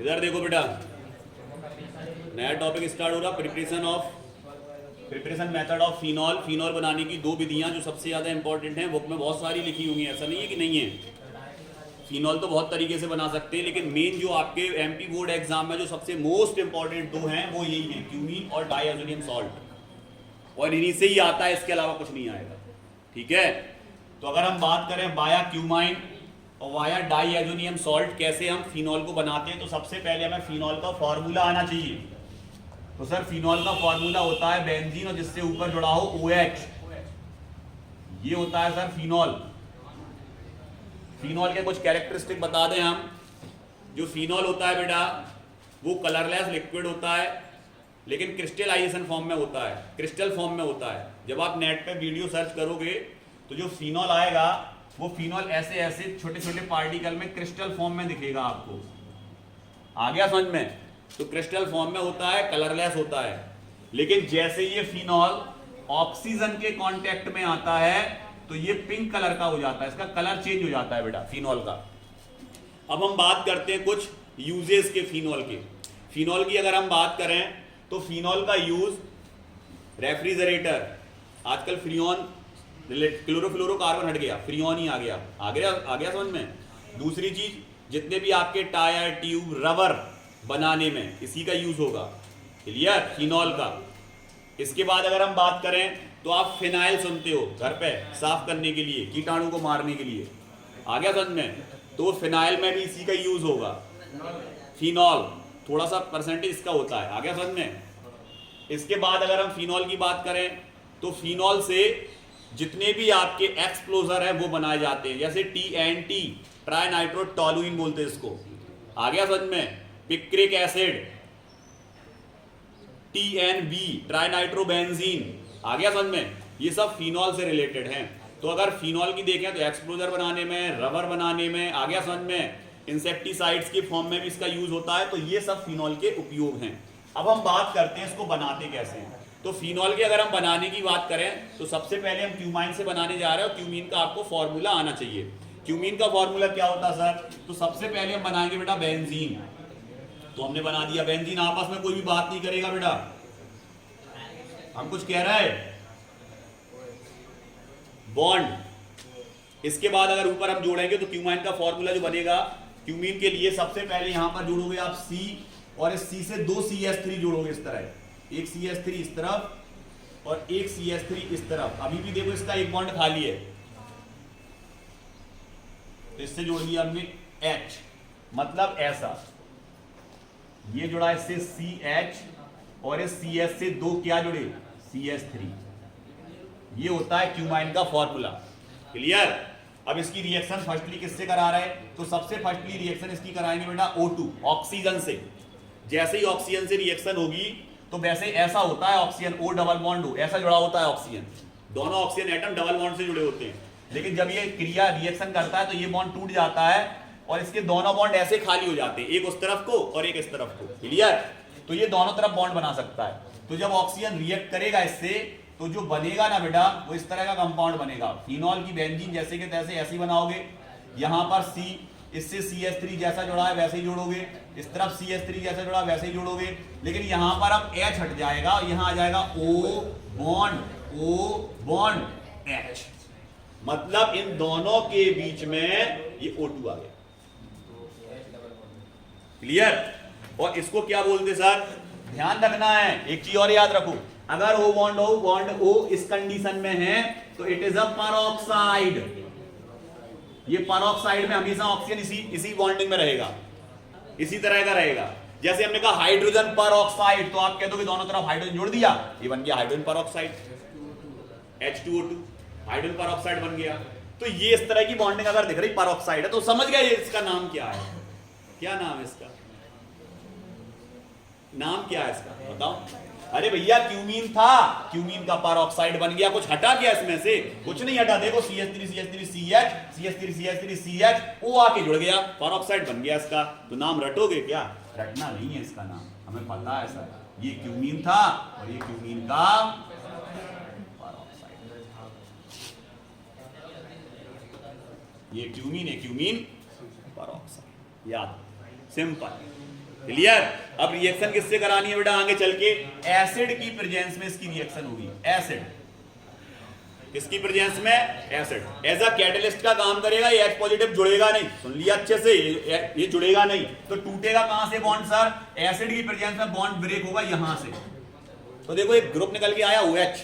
इधर देखो बेटा, नया टॉपिक स्टार्ट हो रहा, preparation method of phenol. Phenol बनाने की दो विधियां जो सबसे ज़्यादा इंपॉर्टेंट हैं, बुक में बहुत सारी लिखी हुई हैं, ऐसा नहीं है कि नहीं है। फिनॉल तो बहुत तरीके से बना सकते हैं, लेकिन मेन जो आपके एमपी बोर्ड एग्जाम में जो सबसे मोस्ट इंपॉर्टेंट दो हैं वो यही हैं, क्यूमीन और डाइएजोनियम सॉल्ट। और इन्हीं से ही आता है, इसके अलावा कुछ नहीं आएगा। ठीक है, तो अगर हम बात करें वाया क्यूमाइन और वाया डाइएजोनियम सॉल्ट कैसे हम फिनॉल को बनाते हैं, तो सबसे पहले हमें फिनॉल का फॉर्मूला आना चाहिए। तो सर फिनॉल का फॉर्मूला होता है बेंजीन और जिससे ऊपर जुड़ा हो OH, ये होता है सर फिनॉल। फिनॉल के कुछ कैरेक्टरिस्टिक बता दें हम। जो फिनॉल होता है बेटा वो कलरलेस लिक्विड होता है, लेकिन क्रिस्टलाइजेशन फॉर्म में होता है, क्रिस्टल फॉर्म में होता है। जब आप नेट पे वीडियो सर्च करोगे तो जो फिनॉल आएगा वो फिनॉल ऐसे ऐसे छोटे छोटे पार्टिकल में क्रिस्टल फॉर्म में दिखेगा आपको। आ गया समझ में? तो क्रिस्टल फॉर्म में होता है, कलरलेस होता है। लेकिन जैसे ये फिनॉल ऑक्सीजन के कांटेक्ट में आता है तो ये पिंक कलर का हो जाता है, इसका कलर चेंज हो जाता है बेटा फिनॉल का। अब हम बात करते हैं कुछ यूजेस के फिनॉल के। फिनॉल की अगर हम बात करें तो फिनॉल का यूज रेफ्रिजरेटर, आजकल फ्रीऑन, क्लोरोफ्लोरोकार्बन हट गया, फ्रीऑन ही आ गया समझ में। दूसरी चीज, जितने भी आपके टायर, ट्यूब, रबर बनाने में इसी का यूज होगा, क्लियर, फिनॉल का। इसके बाद अगर हम बात करें तो आप फिनाइल सुनते हो घर पे साफ करने के लिए, कीटाणु को मारने के लिए, आ गया समझ में। तो फिनाइल में भी इसी का यूज होगा, फिनॉल, थोड़ा सा परसेंटेज इसका होता है, आ गया समझ में। इसके बाद अगर हम फिनॉल की बात करें तो फिनॉल से जितने भी आपके एक्सप्लोजर हैं वो बनाए जाते हैं, जैसे TNT, ट्राई नाइट्रोटोलुइन बोलते हैं इसको, आ गया समझ में। Picric acid, TNB, trinitrobenzene, आ गया समझ में। ये सब फिनॉल से रिलेटेड हैं। तो अगर फिनॉल की देखें तो एक्सप्लोजर बनाने में, रबर बनाने में, आ गया समझ में, इंसेक्टिसाइड्स के फॉर्म में भी इसका यूज होता है। तो ये सब फिनॉल के उपयोग हैं। अब हम बात करते हैं इसको बनाते कैसे हैं। तो फिनॉल के अगर हम बनाने की बात करें तो सबसे पहले हम क्यूमाइन से बनाने जा रहे हैं, और क्यूमीन का आपको फॉर्मूला आना चाहिए। क्यूमीन का फॉर्मूला क्या होता है सर? तो सबसे पहले हम बनाएंगे बेटा बेंजीन। तो हमने बना दिया बेंजीन, आपस में कोई भी बात नहीं करेगा बेटा, हम कुछ कह रहे हैं, बॉन्ड। इसके बाद अगर ऊपर हम जोड़ेंगे तो क्यूमाइन का फॉर्मूला जो बनेगा क्यूमीन के लिए, सबसे पहले यहां पर जोड़ोगे आप C, और इस C से दो CH3 जोड़ोगे इस तरह, एक CH3 इस तरफ और एक CH3 इस तरफ। अभी भी देखो इसका एक बॉन्ड खाली है, तो इससे जोड़ दिया हमने H, मतलब ऐसा, ये जुड़ा इससे CH, और इस CH से दो क्या जुड़े, CH3। ये होता है क्यूमाइन का फॉर्मूला, क्लियर। अब इसकी रिएक्शन फर्स्टली किससे करा रहे हैं? तो सबसे फर्स्टली रिएक्शन इसकी कराएंगे बेटा O2, ऑक्सीजन से। जैसे ही ऑक्सीजन से रिएक्शन होगी तो वैसे ऐसा होता है, oxygen O double bond O, ऐसा जुड़ा होता है ऑक्सीजन, दोनों ऑक्सीजन एटम डबल बॉन्ड से जुड़े होते हैं। लेकिन जब ये क्रिया रिएक्शन करता है तो ये बॉन्ड टूट जाता है और इसके दोनों बॉन्ड ऐसे खाली हो जाते हैं, एक उस तरफ को और एक इस तरफ को, क्लियर। तो ये दोनों तरफ बॉन्ड बना सकता है। तो जब ऑक्सीजन रिएक्ट करेगा इससे तो जो बनेगा ना बेटा वो इस तरह का कंपाउंड बनेगा। फिनॉल की बेंजीन जैसे के तैसे ऐसे ही बनाओगे, यहां पर C, इससे CH3 जैसा जुड़ा है वैसे ही जोड़ोगे, इस तरफ CH3 जैसा जुड़ा वैसे ही जोड़ोगे। लेकिन यहां पर अब H हट जाएगा, यहां आ जाएगा O बॉन्ड H, मतलब इन दोनों के बीच में ये O2 आ गया, क्लियर। और इसको क्या बोलते सर? ध्यान रखना है, एक चीज और याद रखो, अगर O बॉन्ड O इस कंडीशन में है तो इट इज अ परऑक्साइड। ये परऑक्साइड में हमेशा ऑक्सीजन इसी बॉन्डिंग में रहेगा, इसी तरह का रहेगा। जैसे हमने कहा हाइड्रोजन परऑक्साइड, तो आप कह दोगे दोनों तरफ हाइड्रोजन जोड़ दिया, ये बन गया hydrogen peroxide, H2O2, hydrogen peroxide बन गया। तो ये इस तरह की बॉन्डिंग अगर दिख रही परऑक्साइड है तो समझ गए इसका नाम क्या है। क्या नाम है इसका? नाम क्या है इसका बताओ? अरे भैया क्यूमीन था, क्यूमीन का परऑक्साइड बन गया, कुछ हटा क्या इसमें से? कुछ नहीं हटा, देखो CH3 CH3 CH, CH3 CH3 CH, O आके जुड़ गया, परऑक्साइड बन गया इसका। तो नाम रटोगे क्या? रटना नहीं है इसका नाम, हमें पता है सर, ये क्यूमीन था और ये क्यूमीन का परऑक्साइड, ये क्यूमीन है, क्यूमीन परऑक्साइड, याद, सिंपल। क्लियर। अब रिएक्शन किससे करानी है बेटा आगे चल के? एसिड की प्रेजेंस में इसकी रिएक्शन होगी। एसिड किसकी प्रेजेंस में? एसिड। एज अ कैटलिस्ट का काम करेगा। ये H पॉजिटिव जुड़ेगा नहीं, सुन लिया अच्छे से, ये जुड़ेगा नहीं तो टूटेगा कहां से बॉन्ड सर? एसिड की प्रेजेंस में बॉन्ड ब्रेक होगा यहां से। तो देखो एक ग्रुप निकल के आया OH,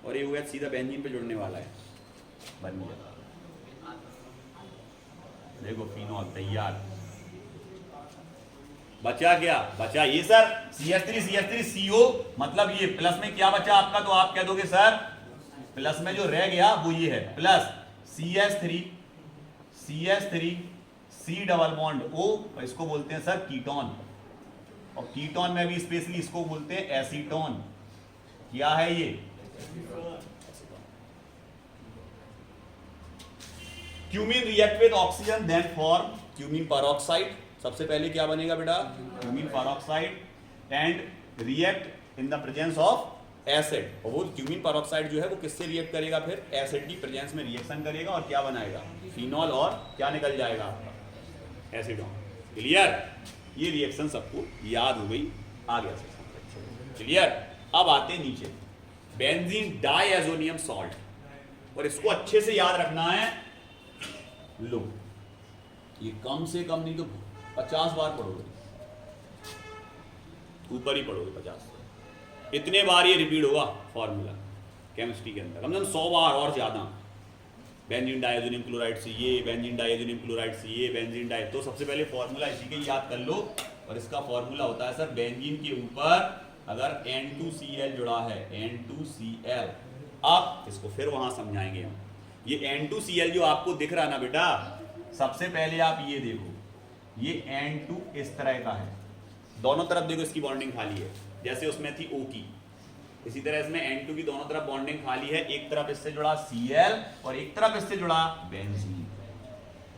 और ये OH सीधा बेंजीन पे जुड़ने वाला है, बन गया। देखो फिनॉल तैयार। बचा क्या? बचा ये सर CH3CO, मतलब ये प्लस में क्या बचा आपका? तो आप कह दोगे सर प्लस में जो रह गया वो ये है, plus CH3 C double bond O, और इसको बोलते हैं सर कीटोन, और कीटोन में भी स्पेशली इसको बोलते हैं एसीटोन। क्या है ये? Cumene react with oxygen then form cumene peroxide. सबसे पहले क्या बनेगा बेटा? Cumene peroxide, and react in the presence of acid. और वो क्यूमीन पेरोक्साइड जो है वो किससे रिएक्ट करेगा? फिर एसिड की प्रेजेंस में रिएक्शन करेगा, और क्या बनाएगा? फिनॉल, और क्या निकल जाएगा आपका? एसिडोन। क्लियर। ये रिएक्शन सबको याद हो गई, आ गया सेक्शन। क्लियर। अब आते हैं नीचे, बेंजीन डाइएजोनियम सॉल्ट, और इसको अच्छे से याद रखना है। लो ये कम से कम नहीं तो 50 बार पढ़ोगे, ऊपर ही पढ़ोगे 50, इतने बार ये रिपीट होगा फॉर्मूला केमिस्ट्री के अंदर, कम से कम 100 बार और ज्यादा। बेंजीन डाइएजोनियम क्लोराइड से ये, बेंजीन डाइएजोनियम क्लोराइड से ये, बेंजीन डाइ, तो सबसे पहले फॉर्मूला इसी के याद कर लो। और इसका फॉर्मूला होता है सर, बेंजीन के ऊपर अगर N2Cl जुड़ा है, N2Cl, अब इसको फिर वहां समझाएंगे हम। ये N2Cl जो आपको दिख रहा है ना बेटा, सबसे पहले आप ये देखो, ये N2 इस तरह का है, दोनों तरफ देखो इसकी बॉन्डिंग खाली है, जैसे उसमें थी O की, इसी तरह इसमें N2 की दोनों तरफ बॉन्डिंग खाली है। एक तरफ इससे जुड़ा Cl और एक तरफ इससे जुड़ा बेंजीन,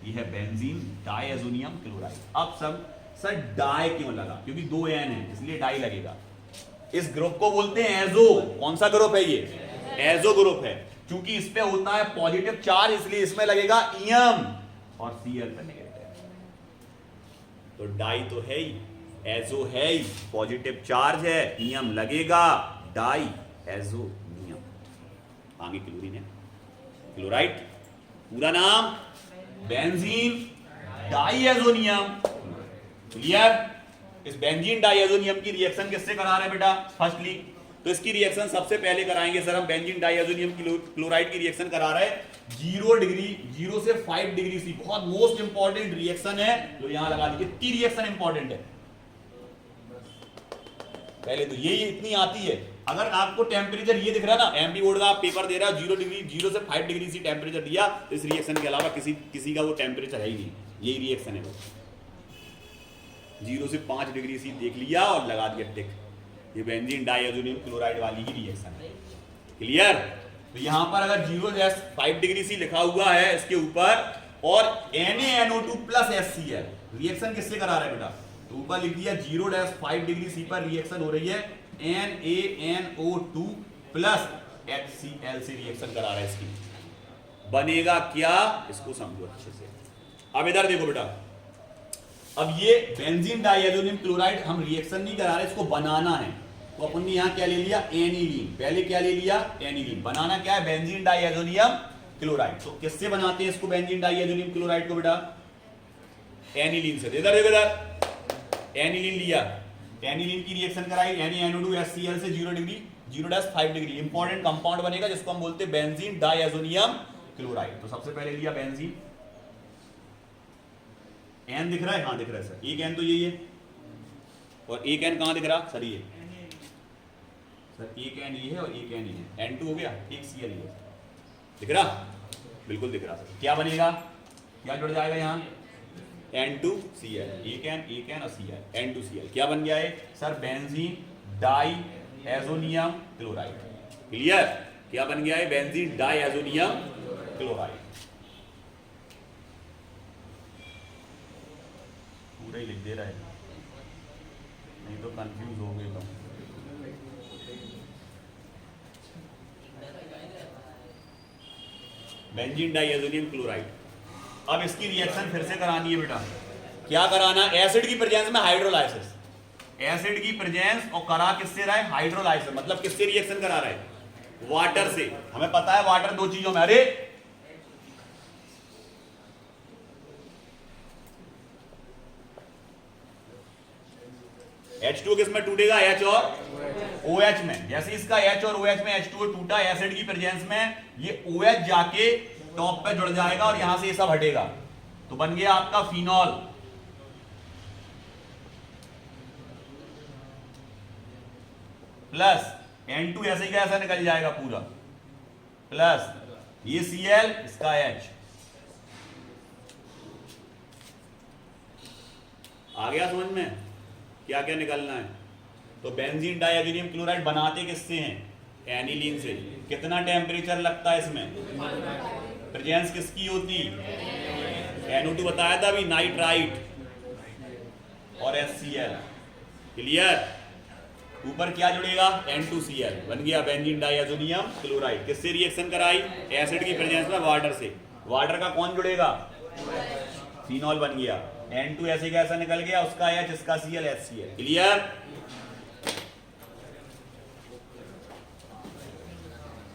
ये है बेंजीन डाइएजोनियम क्लोराइड। अब सब सर डाई क्यों लगा? क्योंकि 2 N है इसलिए डाई लगेगा। इस ग्रुप को बोलते हैं एजो। कौन सा ग्रुप है ये? एजो ग्रुप है। क्योंकि इस पे होता है पॉजिटिव चार्ज, इसलिए इसमें लगेगा ईएम, और Cl पे नेगेटिव। तो डाई तो है ही, एजो है ही, पॉजिटिव चार्ज है, ईएम लगेगा, डाई एजोनियम। आगे क्लोरीन है, क्लोराइड, पूरा नाम बेंजीन डाइएजोनियम। क्लियर। इस बेंजीन डाइएजोनियम की रिएक्शन किससे करा रहे हैं बेटा? फर्स्टली तो इसकी रिएक्शन सबसे पहले कराएंगे सर हम, बेंजीन डाइएजोनियम क्लोराइड की रिएक्शन करा रहे हैं 0 डिग्री, 0 से 5 डिग्री सी। बहुत मोस्ट इंपॉर्टेंट रिएक्शन है, तो यहां लगा दीजिए, कितनी रिएक्शन इंपॉर्टेंट है। पहले तो ये इतनी आती है। अगर आपको टेम्परेचर ये दिख रहा है ना, एमपी बोर्ड का आप पेपर दे रहा है 0 डिग्री, 0 से 5 डिग्री सी टेम्परेचर दिया, तो इस रिएक्शन के अलावा किसी का वो टेम्परेचर है ही नहीं, यही रिएक्शन है वो। 0 से 5 डिग्री सी देख लिया और लगा दिया टिक, ये बेंजीन डाइएजोनियम क्लोराइड वाली ही रिएक्शन है। क्लियर। तो यहां पर अगर 0 से 5 डिग्री सी लिखा हुआ है इसके ऊपर, और NaNO2 प्लस HCl, रिएक्शन किससे करा रहे हैं बेटा? तो ऊपर लिख दिया 0-5 डिग्री सी पर रिएक्शन हो रही है NaNO2 प्लस HCl से रिएक्शन करा रहा है इसकी। बनेगा क्या? इसको समझो अच्छे से। अब इधर देखो बेटा, अब ये बेंजीन डाइएजोनियम क्लोराइड हम रिएक्शन नहीं करा रहे, इसको बनाना है। तो अपन ने यहां क्या ले लिया? एनिलीन। पहले क्या ले लिया? एनिलीन। बनाना क्या है? Benzene diazonium chloride. तो किससे बनाते हैं इसको, बेंजीन डाइएजोनियम क्लोराइड को बेटा? एनिलीन से। इधर देखो, इधर एनिलीन लिया, एनिलीन की रिएक्शन कराई NaNO2 HCl से 0 डिग्री, 0-5 डिग्री, इंपॉर्टेंट कंपाउंड बनेगा जिसको हम बोलते हैं बेंजीन डाइएजोनियम क्लोराइड। तो सबसे पहले लिया बेंजीन, एन दिख रहा है? हाँ दिख रहा है सर, एक एन तो यही है, और एक एन कहां दिख रहा? सर ये सर, एक एन ये है और एक एन ये है, N2 हो गया, एक Cl है, दिख रहा? बिल्कुल दिख रहा सर। क्या बनेगा? क्या जुड़ जाएगा यहाँ? N2Cl, एक एन और Cl, N2Cl। क्या बन गया है sir? Benzene diazonium chloride. Clear. क्या बन गया है? Benzene diazonium chloride. पूरा ही लिख दे रहा है, नहीं तो कंफ्यूज हो गए तो। Benzene diazonium chloride. अब इसकी रिएक्शन फिर से करानी है बेटा, क्या कराना, एसिड की प्रेजेंस में हाइड्रोलाइसिस, एसिड की प्रेजेंस और करा किससे रहा है, हाइड्रोलाइसिस, मतलब किससे रिएक्शन करा रहा है, वाटर से। हमें पता है वाटर दो चीजों में, अरे H2 किस में टूटेगा, H और OH में। जैसे इसका H और OH में H2O टूटा एसिड की प्रेजेंस में, ये OH जाके टॉप पे जुड़ जाएगा और यहां से ये सब हटेगा, तो बन गया आपका फिनॉल। प्लस N2 ऐसे का ऐसा निकल जाएगा पूरा, प्लस ये Cl, इसका H। आ गया समझ में क्या क्या निकलना है। तो बेंजीन डाइअमोनियम क्लोराइड बनाते किससे हैं, एनिलीन से। कितना टेम्परेचर लगता है इसमें, प्रेजेंस किसकी होती, NO2 बताया था अभी, नाइट्राइट और HCl। क्लियर, ऊपर क्या जुड़ेगा, N2Cl, बन गया बेंजीन डाइअमोनियम क्लोराइड। किससे रिएक्शन कराई, एसिड की प्रेजेंस में वाटर से। वाटर का कौन जुड़ेगा, फिनॉल बन गया। N2 ऐसे का ऐसा निकल गया, उसका H, इसका Cl, HCl। क्लियर।